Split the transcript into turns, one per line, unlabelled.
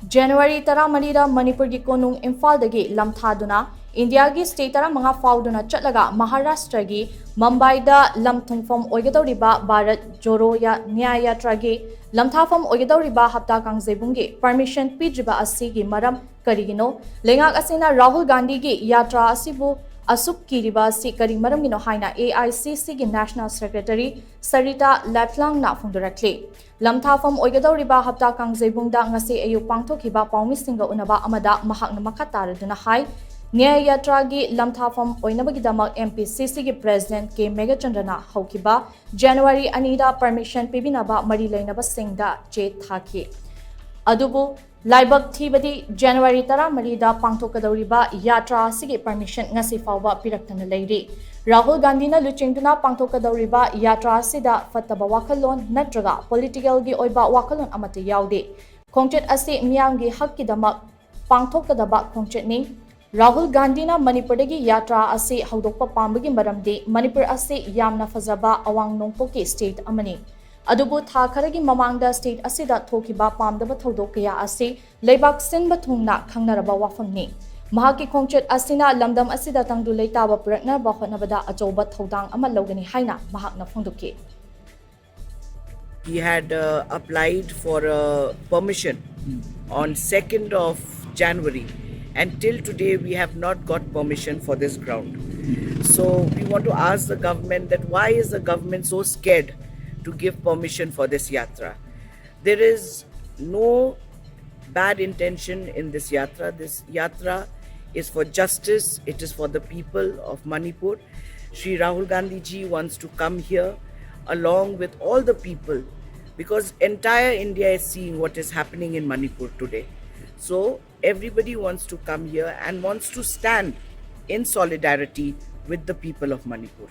January Taramarida Manipur gi Konung IMPHAL dagi LAMTHADUNA India gi state Taramanga PHAODUNA CHATLAGA MAHARASHTRA gi MUMBAI da LAMTHUNGPHAM OIGADOURIBA Bharat Jodo Nyay Yatra gi LAMTHAPHAM OIGADOURIBA Hapta Kangjeibung gi permission Pidriba Asigi Maram Karigino LEINGAK ASINA RAHUL GANDHI gi Yatra ASIBU ASUK KIRIBA MARAMGINO HAINA AICC gi National Secretary SARITA LEITPHLANG na PHONGDORAKLI Lamthapham OIGADOURIBA Hapta Kangjeibung da ngasi ayu pangthokhiba pawmisinga unaba amada mahakna makataraduna hai Nyay Yatra gi Lamthapham oinabagidamak MPCC gi President K Megachandrana haukiba January anida permission pibinaba mari leinaba singda che thaki adubu laibak thibadi January tara marida pangthokadauriba yatra sigi permission ngasi fawba piraktana leiri Rahul Gandhi na luchingduna pangthokadauriba yatra sida fataba wakalon natraga political gi oiba wakalon amate yaude khongchet ase miyamgi hakkidamak pangthokadaba khongchet ni Rahul Gandhi na Manipur dagi yatra ase haudokpa pambagi maramde Manipur ase yamna fazaba awang nongpoki state amani adubu tha kharagi mamangda state asida thokiba pamdaba thodok kaya ase leibak sinba thungna khangnaraba wafamni mahaki khongchet asina lamdam asida tangdu leitaba purakna ba hotnabada ajoba thodang ama logani haina mahakna phongdoki
He had applied for permission on 2nd of January and till today we have not got permission for this ground. So we want to ask the government that why is the government so scared to give permission for this yatra? There is no bad intention in this yatra. This yatra is for justice. It is for the people of Manipur. Shri Rahul Gandhi ji wants to come here along with all the people because entire India is seeing what is happening in Manipur today. So everybody wants to come here and wants to stand in solidarity with the people of Manipur.